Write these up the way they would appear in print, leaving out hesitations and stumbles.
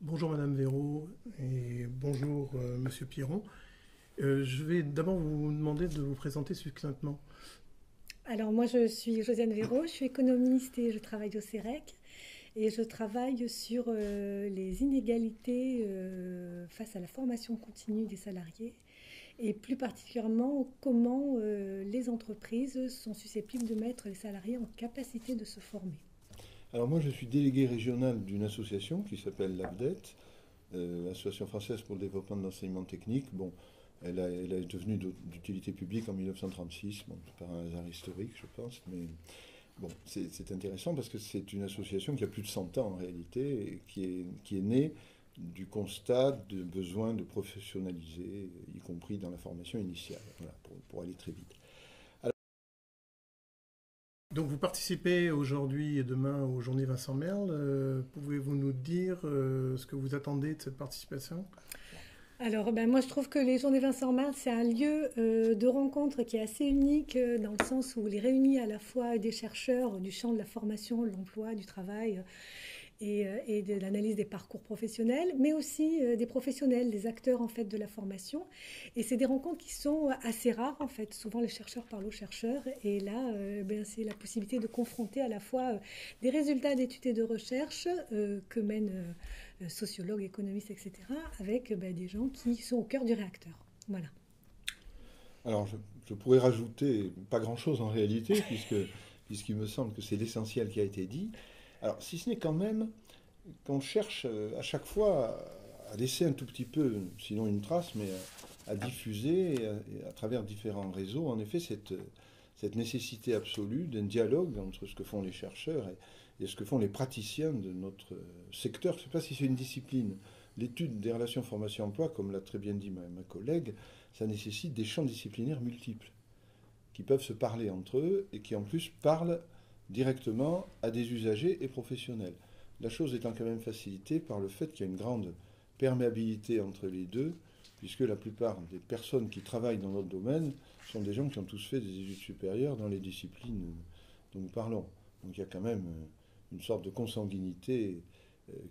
Bonjour Madame Véraud et bonjour Monsieur Piron. Je vais d'abord vous demander de vous présenter succinctement. Alors moi je suis Josiane Véraud, je suis économiste et je travaille au CEREC et je travaille sur les inégalités face à la formation continue des salariés et plus particulièrement comment les entreprises sont susceptibles de mettre les salariés en capacité de se former. Alors moi je suis délégué régional d'une association qui s'appelle l'AFDET, l'Association française pour le développement de l'enseignement technique. Bon, elle est devenue d'utilité publique en 1936, bon, par un hasard historique je pense, mais bon, c'est intéressant parce que c'est une association qui a plus de 100 ans en réalité, et qui est née du constat de besoin de professionnaliser, y compris dans la formation initiale, voilà, pour aller très vite. Donc vous participez aujourd'hui et demain aux Journées Vincent Merle. Pouvez-vous nous dire ce que vous attendez de cette participation? Alors moi je trouve que les Journées Vincent Merle c'est un lieu de rencontre qui est assez unique dans le sens où il réunit à la fois des chercheurs du champ de la formation, de l'emploi, du travail et de l'analyse des parcours professionnels, mais aussi des professionnels, des acteurs en fait de la formation. Et c'est des rencontres qui sont assez rares en fait. Souvent les chercheurs parlent aux chercheurs et là, c'est la possibilité de confronter à la fois des résultats d'études et de recherche que mènent sociologues, économistes, etc., avec des gens qui sont au cœur du réacteur. Voilà. Alors je pourrais rajouter pas grand-chose en réalité, puisqu'il me semble que c'est l'essentiel qui a été dit. Alors, si ce n'est quand même qu'on cherche à chaque fois à laisser un tout petit peu, sinon une trace, mais à diffuser et à travers différents réseaux, en effet, cette nécessité absolue d'un dialogue entre ce que font les chercheurs et ce que font les praticiens de notre secteur. Je ne sais pas si c'est une discipline. L'étude des relations formation-emploi, comme l'a très bien dit ma collègue, ça nécessite des champs disciplinaires multiples qui peuvent se parler entre eux et qui en plus parlent directement à des usagers et professionnels. La chose étant quand même facilitée par le fait qu'il y a une grande perméabilité entre les deux, puisque la plupart des personnes qui travaillent dans notre domaine sont des gens qui ont tous fait des études supérieures dans les disciplines dont nous parlons. Donc il y a quand même une sorte de consanguinité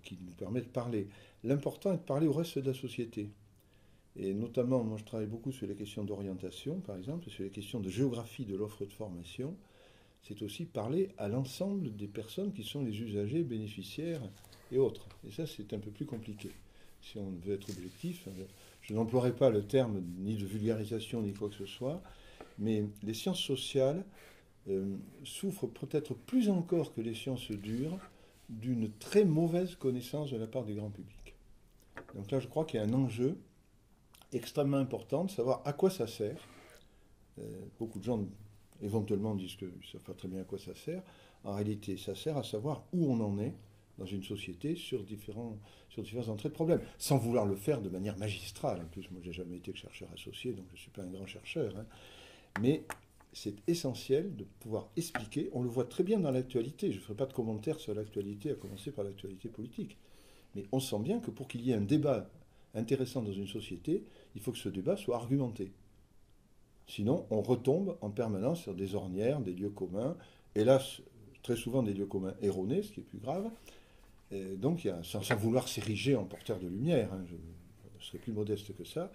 qui nous permet de parler. L'important est de parler au reste de la société. Et notamment, moi je travaille beaucoup sur les questions d'orientation, par exemple, et sur les questions de géographie de l'offre de formation. C'est aussi parler à l'ensemble des personnes qui sont les usagers, bénéficiaires et autres. Et ça, c'est un peu plus compliqué. Si on veut être objectif, je n'emploierai pas le terme ni de vulgarisation ni quoi que ce soit, mais les sciences sociales souffrent peut-être plus encore que les sciences dures d'une très mauvaise connaissance de la part du grand public. Donc là, je crois qu'il y a un enjeu extrêmement important de savoir à quoi ça sert. Beaucoup de gens éventuellement disent qu'ils ne savent pas très bien à quoi ça sert. En réalité, ça sert à savoir où on en est dans une société sur différentes entrées de problèmes, sans vouloir le faire de manière magistrale. En plus, moi, j'ai jamais été chercheur associé, donc je ne suis pas un grand chercheur. Hein. Mais c'est essentiel de pouvoir expliquer. On le voit très bien dans l'actualité. Je ne ferai pas de commentaires sur l'actualité, à commencer par l'actualité politique. Mais on sent bien que pour qu'il y ait un débat intéressant dans une société, il faut que ce débat soit argumenté. Sinon, on retombe en permanence sur des ornières, des lieux communs, hélas, très souvent des lieux communs erronés, ce qui est plus grave. Et donc, sans vouloir s'ériger en porteur de lumière, hein, je serais plus modeste que ça,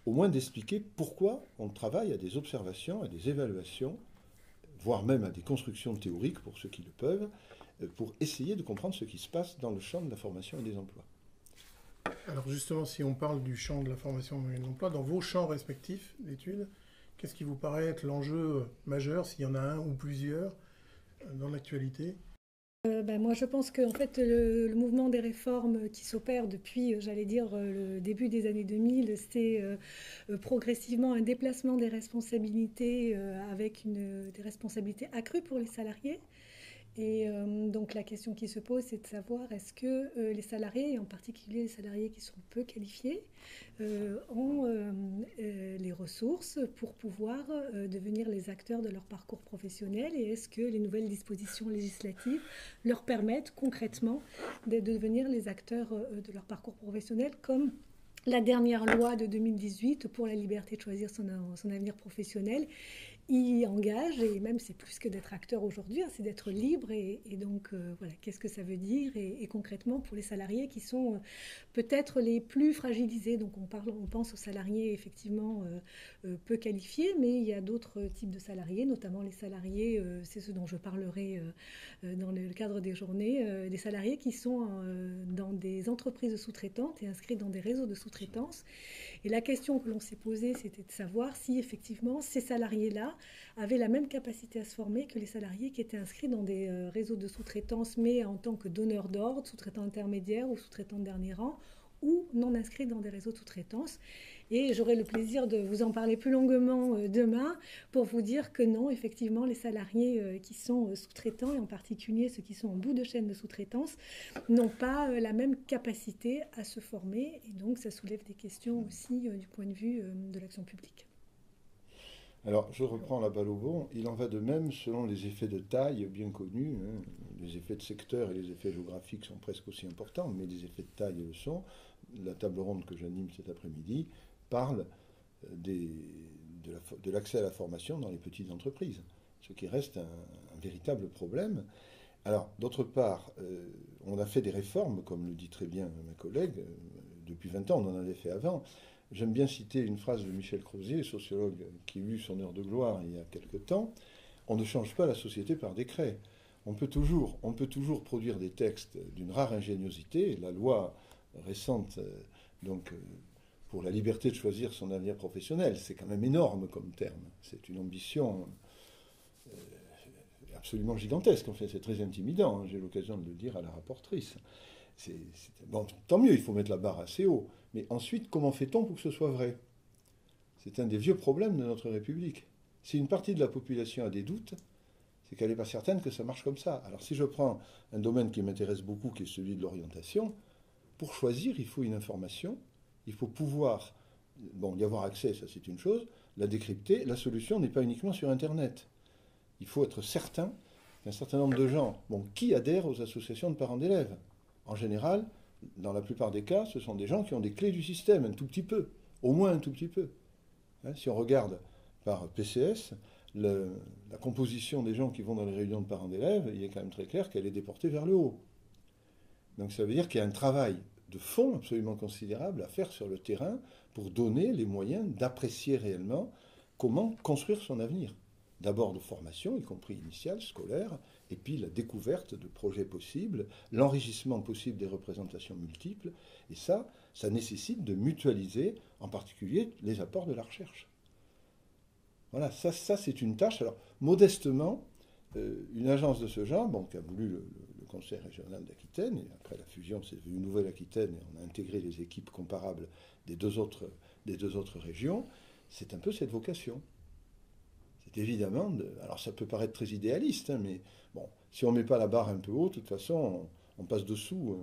au moins d'expliquer pourquoi on travaille à des observations, à des évaluations, voire même à des constructions théoriques pour ceux qui le peuvent, pour essayer de comprendre ce qui se passe dans le champ de la formation et des emplois. Alors justement, si on parle du champ de la formation et de l'emploi, dans vos champs respectifs d'études, qu'est-ce qui vous paraît être l'enjeu majeur, s'il y en a un ou plusieurs, dans l'actualité? Moi, je pense que en fait, le mouvement des réformes qui s'opère depuis, j'allais dire, le début des années 2000, c'est progressivement un déplacement des responsabilités avec des responsabilités accrues pour les salariés. Et donc la question qui se pose, c'est de savoir est-ce que les salariés, et en particulier les salariés qui sont peu qualifiés, ont les ressources pour pouvoir devenir les acteurs de leur parcours professionnel et est-ce que les nouvelles dispositions législatives leur permettent concrètement de devenir les acteurs de leur parcours professionnel comme la dernière loi de 2018 pour la liberté de choisir son avenir professionnel y engage, et même c'est plus que d'être acteur aujourd'hui, hein, c'est d'être libre, et donc voilà, qu'est-ce que ça veut dire, et concrètement pour les salariés qui sont peut-être les plus fragilisés. Donc on pense aux salariés effectivement peu qualifiés, mais il y a d'autres types de salariés, notamment les salariés, c'est ce dont je parlerai dans le cadre des journées, des salariés qui sont dans des entreprises sous-traitantes et inscrits dans des réseaux de sous-traitance. Et la question que l'on s'est posée, c'était de savoir si effectivement ces salariés-là avaient la même capacité à se former que les salariés qui étaient inscrits dans des réseaux de sous-traitance, mais en tant que donneurs d'ordre, sous-traitants intermédiaires ou sous-traitants de dernier rang, ou non inscrits dans des réseaux de sous-traitance. Et j'aurai le plaisir de vous en parler plus longuement demain pour vous dire que non, effectivement, les salariés qui sont sous-traitants, et en particulier ceux qui sont en bout de chaîne de sous-traitance, n'ont pas la même capacité à se former. Et donc, ça soulève des questions aussi du point de vue de l'action publique. Alors, je reprends la balle au bond. Il en va de même selon les effets de taille bien connus. Hein. Les effets de secteur et les effets géographiques sont presque aussi importants, mais les effets de taille le sont. La table ronde que j'anime cet après-midi parle de l'accès à la formation dans les petites entreprises, ce qui reste un véritable problème. Alors, d'autre part, on a fait des réformes, comme le dit très bien ma collègue, depuis 20 ans, on en avait fait avant. J'aime bien citer une phrase de Michel Crozier, sociologue qui eut son heure de gloire il y a quelque temps. On ne change pas la société par décret. On peut toujours produire des textes d'une rare ingéniosité. La loi récente, pour la liberté de choisir son avenir professionnel, c'est quand même énorme comme terme. C'est une ambition absolument gigantesque. En fait, c'est très intimidant. Hein. J'ai l'occasion de le dire à la rapportrice. Bon, tant mieux, il faut mettre la barre assez haut. Mais ensuite, comment fait-on pour que ce soit vrai? C'est un des vieux problèmes de notre République. Si une partie de la population a des doutes, c'est qu'elle n'est pas certaine que ça marche comme ça. Alors si je prends un domaine qui m'intéresse beaucoup, qui est celui de l'orientation, pour choisir, il faut une information, il faut pouvoir y avoir accès, ça c'est une chose, la décrypter. La solution n'est pas uniquement sur Internet. Il faut être certain qu'un certain nombre de gens, qui adhèrent aux associations de parents d'élèves. En général, dans la plupart des cas, ce sont des gens qui ont des clés du système, un tout petit peu, au moins un tout petit peu. Hein, si on regarde par PCS, la composition des gens qui vont dans les réunions de parents d'élèves, il est quand même très clair qu'elle est déportée vers le haut. Donc ça veut dire qu'il y a un travail de fond absolument considérable à faire sur le terrain pour donner les moyens d'apprécier réellement comment construire son avenir. D'abord de formation, y compris initiale, scolaire, et puis la découverte de projets possibles, l'enrichissement possible des représentations multiples, et ça nécessite de mutualiser, en particulier, les apports de la recherche. Voilà, ça c'est une tâche. Alors, modestement, une agence de ce genre, qu'a voulu le Conseil régional d'Aquitaine, et après la fusion, c'est devenu Nouvelle-Aquitaine, et on a intégré les équipes comparables des deux autres régions, c'est un peu cette vocation. C'est évidemment, alors ça peut paraître très idéaliste, hein, mais bon, si on ne met pas la barre un peu haut, de toute façon, on passe dessous